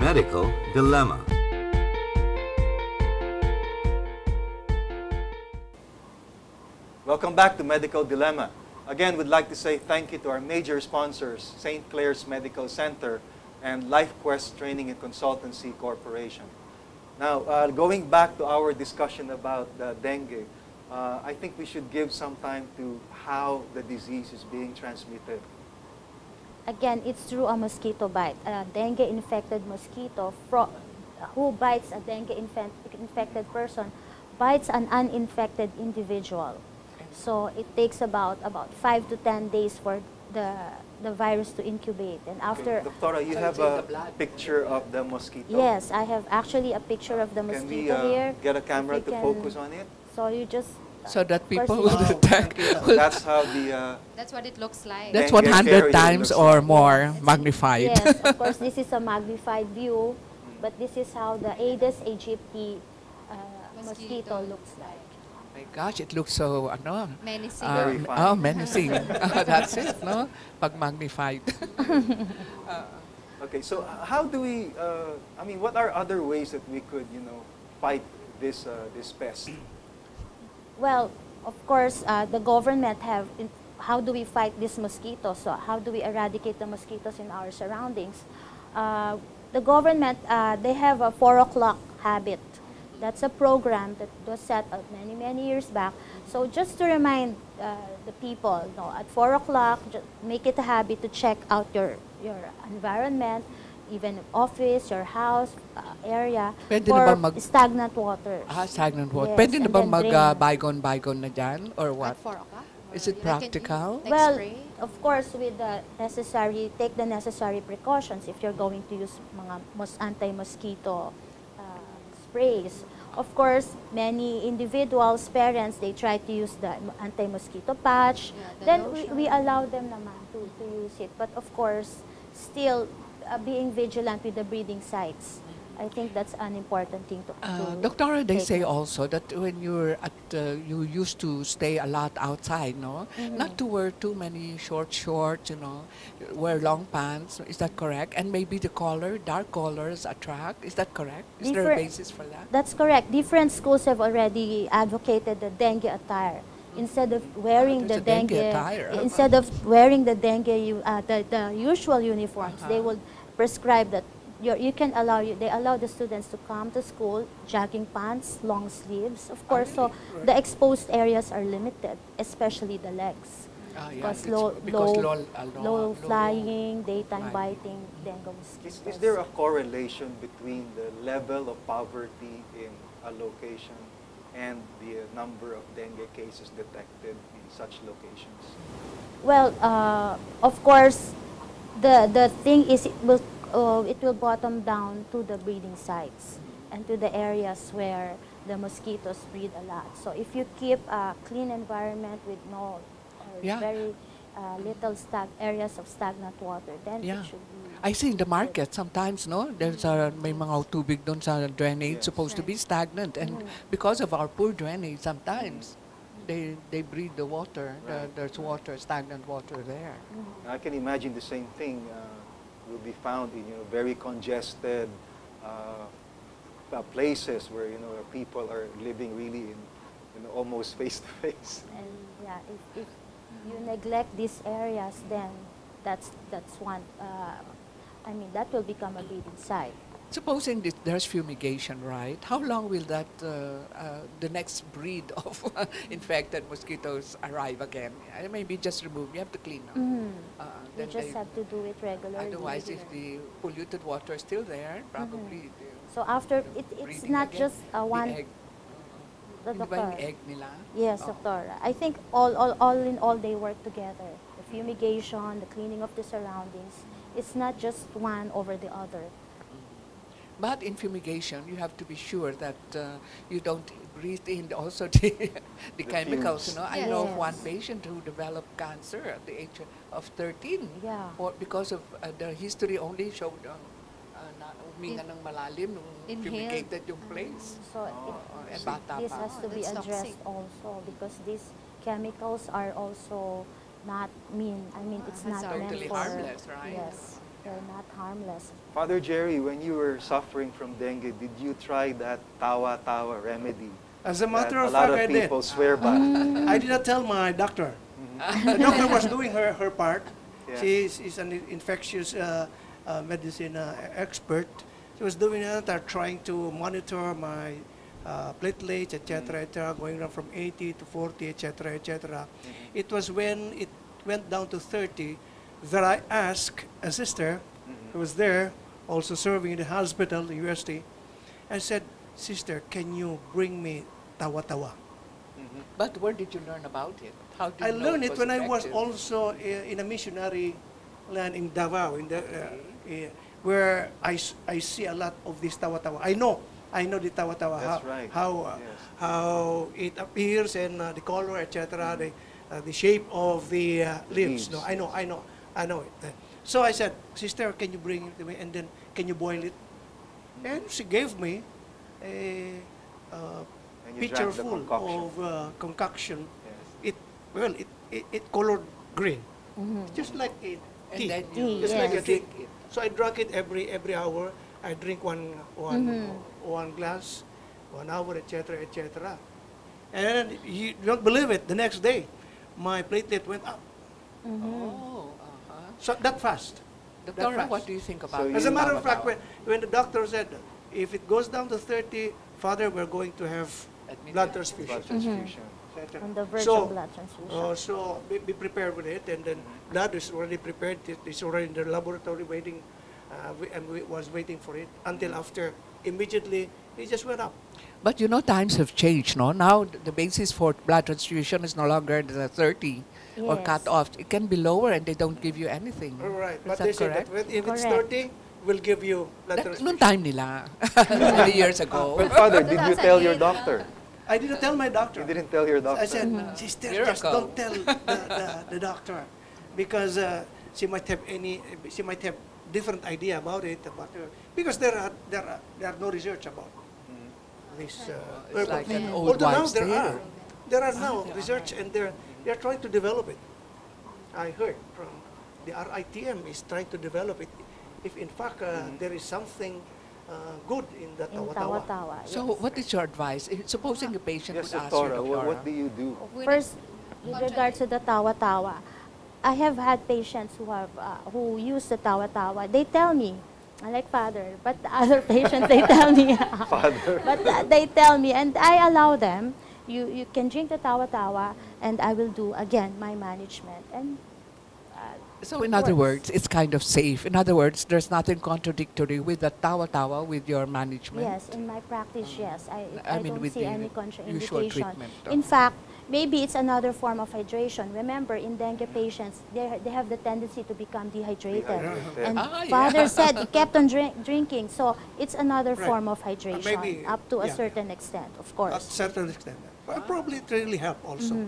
Medical Dilemma. Welcome back to Medical Dilemma. Again, we'd like to say thank you to our major sponsors, St. Clair's Medical Center and LifeQuest Training and Consultancy Corporation. Now, going back to our discussion about dengue, I think we should give some time to how the disease is being transmitted. Again, it's through a mosquito bite. A dengue-infected mosquito who bites a dengue-infected person bites an uninfected individual. So it takes about 5 to 10 days for the virus to incubate. And after... Okay. Doctora, you have a picture of the mosquito? Yes, I have actually a picture of the mosquito here. Can we get a camera to focus on it? So you just... So that people will detect. That's how the... that's what it looks like. That's 100 times or more magnified. Yes, of course, this is a magnified view, but this is how the Aedes aegypti mosquito looks like. My gosh, it looks so, menacing. Very fine. Menacing. That's it, no? Pag magnified. Okay, so how do we, what are other ways that we could, fight this pest? Well, of course, the government how do we fight this mosquito? So how do we eradicate the mosquitoes in our surroundings? The government, they have a 4 o'clock habit. That's a program that was set up many, many years back. So just to remind the people, at 4 o'clock, make it a habit to check out your environment, even office, your house, area, for stagnant waters. Stagnant water. Yes, Pwede na ba mag-bygone na dyan? Or what? At 4 o'clock? Is it practical? Well, of course, with take the necessary precautions if you're going to use mga anti-mosquito sprays. Of course, many individuals, parents, they try to use the anti-mosquito patch. Then we allow them naman to use it. But of course, still being vigilant with the breeding sites. I think that's an important thing to Doctora, they say note. also that when you're you used to stay a lot outside, no? Not to wear too many shorts, wear long pants. Is that correct? And maybe the dark colors attract. Is that correct? Is there a basis for that? That's correct. Different schools have already advocated the dengue attire. Instead of wearing the dengue attire. Instead of wearing the dengue, the usual uniforms, they will prescribe that they allow the students to come to school, jogging pants, long sleeves, of course. So the exposed areas are limited, especially the legs. Because low flying, daytime biting, dengue mosquitoes. Is there a correlation between the level of poverty in a location and the number of dengue cases detected in such locations? Well, of course, the thing is it will bottom down to the breeding sites and to the areas where the mosquitoes breed a lot. So if you keep a clean environment with very little areas of stagnant water, then it should be... I see in the market sometimes, no? There's may mga tubig doon sa drainage supposed to be stagnant, and because of our poor drainage, sometimes they breed the water. There's stagnant water there. I can imagine the same thing will be found in very congested places where people are living really in almost face to face. And if you neglect these areas, then that's one. That will become a breeding site. Supposing there's fumigation, right? How long will that the next breed of infected mosquitoes arrive again? Maybe just remove. You have to clean them. You just have to do it regularly. Otherwise, if the polluted water is still there, probably. So after it's not just one. The egg nila? Yes, doctor. I think all in all they work together. The fumigation, the cleaning of the surroundings. It's not just one over the other. But in fumigation, you have to be sure that you don't breathe in also the chemicals. I know of one patient who developed cancer at the age of 13. Yeah. Because of the history only showed na huminga ng malalim nung fumigated yung place. So this has to be addressed also, because these chemicals are also not it's not meant totally for... harmless, right? Yes. They're not harmless. Father Jerry, when you were suffering from dengue, did you try that tawa remedy? As a matter that of a lot fact, of I did. people swear by. I did not tell my doctor. The doctor was doing her part. Yeah. She is an infectious medicine expert. She was doing that, trying to monitor my platelets, etc., etc., going down from 80 to 40, etc., etc. It was when it went down to 30 that I asked a sister who was there, also serving in the hospital, the UST. I said, "Sister, can you bring me tawa?" But where did you learn about it? How did I you know learned it when I was effective? also in a missionary land in Davao, where I see a lot of this tawa. I know the tawa, That's right. how Yes. how it appears and the color, etc., the shape of the leaves. leaves. No, I know it. So I said, "Sister, can you bring it to me, and then can you boil it?" And she gave me a And you pitcher drank the full concoction. of concoction. Yes. It colored green, just like a And tea. then Tea, you Just like a yes. tea. drink it. So I drank it every hour. I drink one glass, 1 hour, etc., etc. And you don't believe it. The next day, my platelet went up. Oh, So that fast. Doctor, fast. what do you think about So it? As a matter Tawa of fact, tawa. when the doctor said, if it goes down to 30, Father, we're going to have Admitted. blood transfusion. Blood transfusion. On the verge So, of blood transfusion. So be prepared with it, and then blood is already prepared. It's already in the laboratory waiting, and we was waiting for it until after. Immediately, it just went up. But you know, times have changed, no? Now the basis for blood transfusion is no longer the 30 or Yes. cut off. It can be lower and they don't give you anything. All right, Is but that they said correct? that if it's Correct. 30, we'll give you blood That, transfusion. noong time nila, many years ago. But Father, did you tell your 2008, doctor? I didn't tell my doctor. You didn't tell your doctor? I said, "Sister, just Miracle. don't tell the doctor, because she might have different idea about it, because there are no research about this. It's like an old Although now wives' tale. there are now research, and they're trying to develop it. I heard from the RITM is trying to develop it. If in fact there is something good in the In tawa. tawa-tawa. So yes. what is your advice? Supposing a patient Yes, would ask you, Doctora, what Doctora, do you do? We First, need- with regards to the tawa-tawa, I have had patients who use the tawa-tawa. They tell me, I like Father, but the other patients, they tell me. Father. But they tell me, and I allow them, you can drink the tawa-tawa, and I will do, again, my management. And so in other works. words, it's kind of safe. In other words, there's nothing contradictory with the tawa-tawa with your management. yes, in my practice, yes. I I mean, don't with see the any usual contraindication. treatment, In fact, maybe it's another form of hydration. Remember, in dengue patients, they have the tendency to become dehydrated. Dehydrated. And Ah, Father yeah. said he kept on drinking. So it's another Right. form of hydration, maybe, up to a yeah. certain extent, of At course. certain extent. But probably it really helped also.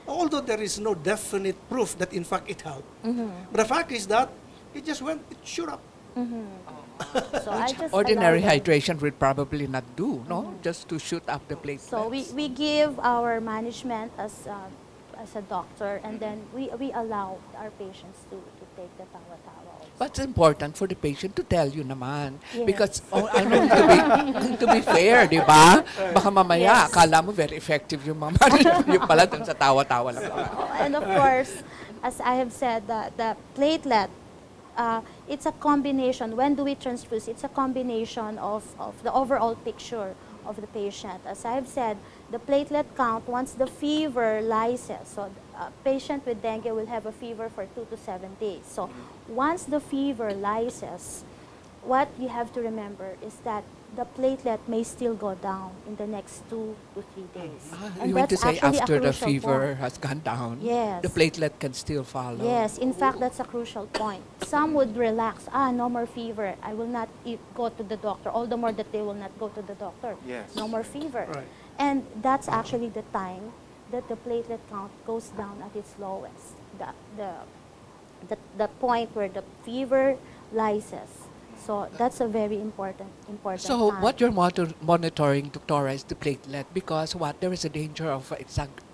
Although there is no definite proof that in fact it helped. But the fact is that it just went, it shoot up. So I just Ordinary allow them. hydration will probably not do, no? Just to shoot up the platelets. So we give our management as a doctor, and then we allow our patients to take the tawa-tawa also. But it's important for the patient to tell you naman. Yes. Because, to be fair, di ba? Baka mamaya, Yes. akala mo very effective yung mama. Yung pala dun sa tawa-tawa lang. And of course, as I have said, the platelet, it's a combination. When do we transfuse? It's a combination of the overall picture of the patient. As I have said, the platelet count, once the fever lyses, so a patient with dengue will have a fever for 2 to 7 days. So once the fever lyses, what you have to remember is that the platelet may still go down in the next 2 to 3 days. You mean to say actually a after the crucial fever point. has gone down, Yes. the platelet can still follow? Yes, in fact, that's a crucial point. Some would relax. No more fever. I will not go to the doctor. All the more that they will not go to the doctor. Yes. No more fever. Right. And that's actually the time that the platelet count goes down at its lowest. The point where the fever lyses. So that's a very important So time. what you're monitoring, Doctora, is the platelet because there is a danger of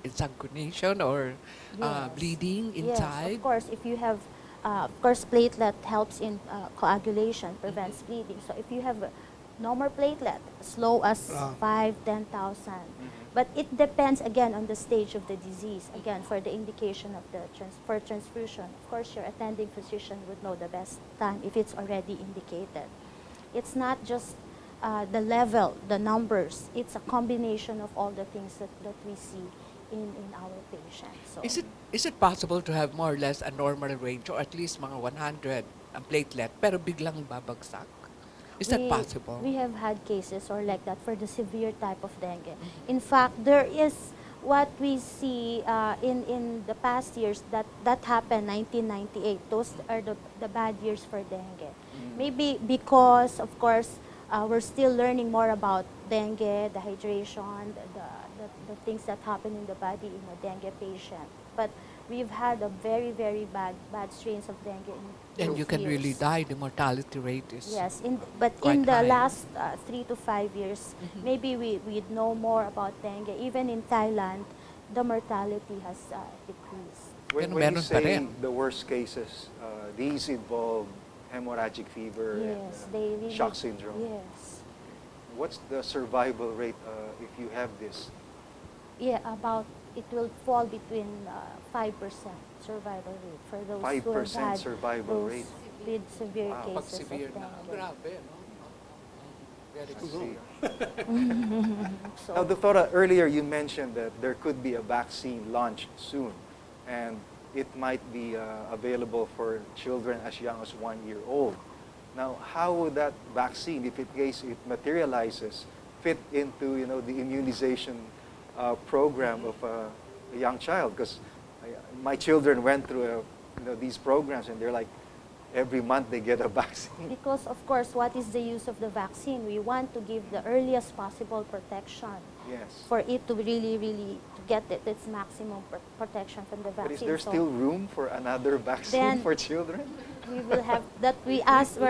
exsanguination or Yes. bleeding Yes, inside. of course. If you have Of course, platelet helps in coagulation, prevents bleeding. So if you have no more platelet, as low as 5, 10,000. But it depends again on the stage of the disease. Again, for the indication of the for transfusion, of course, your attending physician would know the best time if it's already indicated. It's not just the level, the numbers. It's a combination of all the things that we see in our patients. So, Is it possible to have more or less a normal range or at least mga 100 ang platelet pero biglang babagsak? Is that possible? We have had cases or like that for the severe type of dengue. In fact, there is what we see in the past years that happened 1998. Those are the bad years for dengue. Maybe because, of course, we're still learning more about dengue, the hydration, the things that happen in the body in a dengue patient. But we've had a very, very bad strains of dengue in And you can really die. The mortality rate is yes, but quite in the high. last 3 to 5 years, maybe we'd know more about dengue. Even in Thailand, the mortality has decreased. When you meron pa say rin. the worst cases, these involve hemorrhagic fever Yes, and they really, shock syndrome. Yes. What's the survival rate if you have this? Yeah, it will fall between 5% survival rate for those who have 5% had survival those rate. with severe Wow. Pag cases severe of na. dengue. Grabe, no? Very I good. see. So, Now, Doctora, earlier you mentioned that there could be a vaccine launched soon, and it might be available for children as young as 1 year old. Now, how would that vaccine, if in case it materializes, fit into the immunization program of a young child? Because my children went through these programs, and they're like, every month they get a vaccine. because of course, what is the use of the vaccine? We want to give the earliest possible protection Yes. for it to really to get its maximum protection from the But is vaccine. there So still room for another vaccine Then- for children? we will have that. We're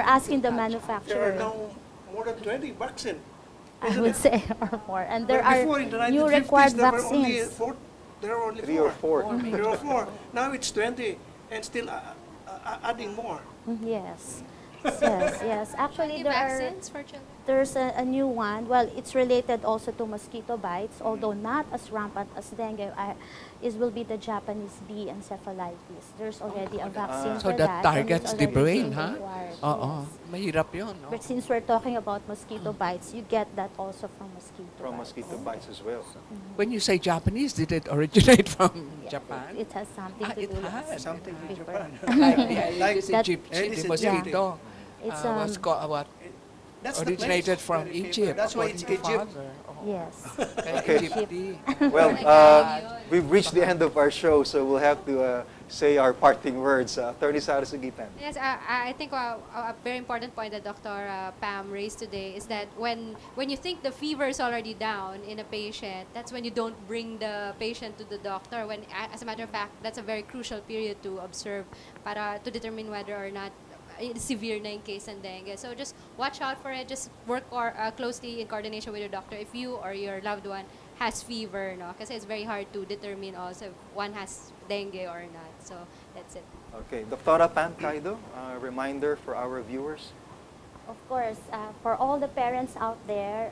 asking the There are manufacturer. now more than 20 vaccines. I would say or more, and there But are before, in the new 1950s, required there were only vaccines. four. There were only 3 or 4. 3 or 4. Now it's 20, and still adding more. Yes, yes. Actually, Any there are. vaccines for children? There's a new one. Well, it's related also to mosquito bites, although not as rampant as dengue. Will be the Japanese bee encephalitis. There's already a vaccine So for that that. and targets it's the already brain, being huh? required, Oo. yes. Mahirap yun, no? But since we're talking about mosquito bites, you get that also from mosquito From bites. mosquito bites as well. When you say Japanese, did it originate from Yeah, Japan? It has something to it do with has. Something in Paper. Japan. Like the Like Aedes that- aegypti, Aedes the aegypti. mosquito, It's was what That's the originated place from where it came Egypt. That's why according it's to Egypt. father. Oh. yes. Kaya Okay. Egypti. Well, my God. we've reached the end of our show, so we'll have to say our parting words. Attorney Sara Sugitan. Yes, I think a very important point that Dr. Pam raised today is that when you think the fever is already down in a patient, that's when you don't bring the patient to the doctor. When, as a matter of fact, that's a very crucial period to observe to determine whether or not severe na yung case ng dengue. So just watch out for it. Just work closely in coordination with your doctor if you or your loved one has fever, no? Kasi it's very hard to determine also if one has dengue or not. So that's it. Okay, Doctora Pam Caedo, reminder for our viewers. Of course, for all the parents out there,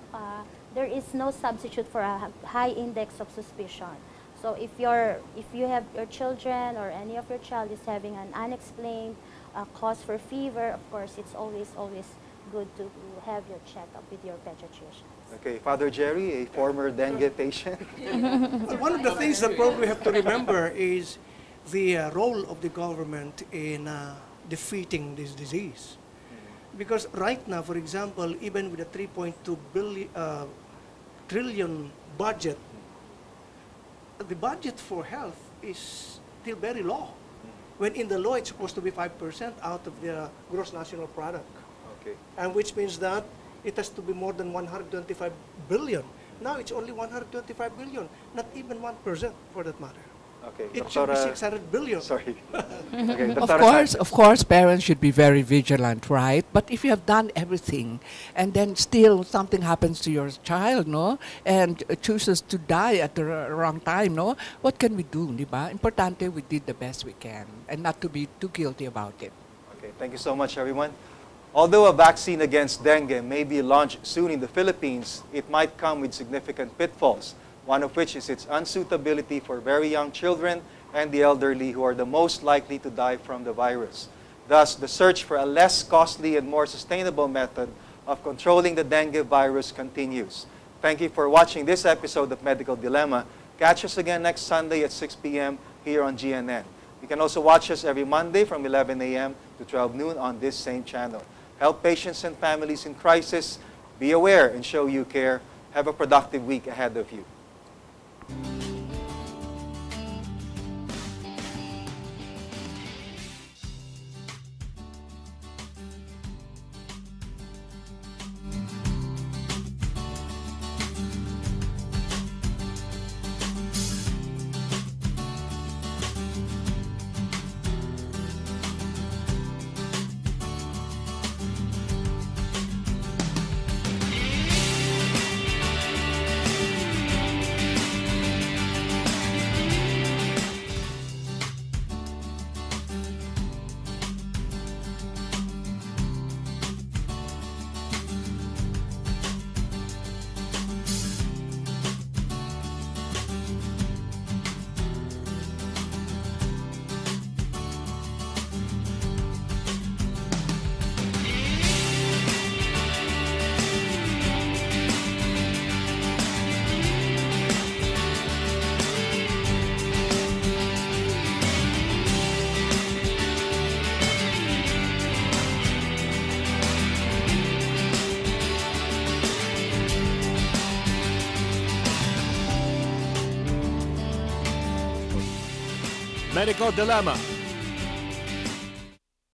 there is no substitute for a high index of suspicion. So if you have your children or any of your child is having an unexplained cause for fever, of course, it's always good to have your checkup with your pediatrician. Okay, Father Jerry, a former dengue patient. One of the things that probably we have to remember is the role of the government in defeating this disease. Because right now, for example, even with a 3.2 trillion budget, the budget for health is still very low. When in the law, it's supposed to be 5% out of the gross national product. Okay. And which means that it has to be more than 125 billion. Now it's only 125 billion, not even 1% for that matter. Okay, It should be Doctora- 600 billion. Sorry. Okay, Of course, parents should be very vigilant, right? But if you have done everything and then still something happens to your child, no, and chooses to die at the wrong time, no, what can we do, di ba? Importante, we did the best we can and not to be too guilty about it. Okay, thank you so much, everyone. Although a vaccine against dengue may be launched soon in the Philippines, it might come with significant pitfalls, one of which is its unsuitability for very young children and the elderly who are the most likely to die from the virus. Thus, the search for a less costly and more sustainable method of controlling the dengue virus continues. Thank you for watching this episode of Medical Dilemma. Catch us again next Sunday at 6 p.m. here on GNN. You can also watch us every Monday from 11 a.m. to 12 noon on this same channel. Help patients and families in crisis. Be aware and show you care. Have a productive week ahead of you. Medical Dilemma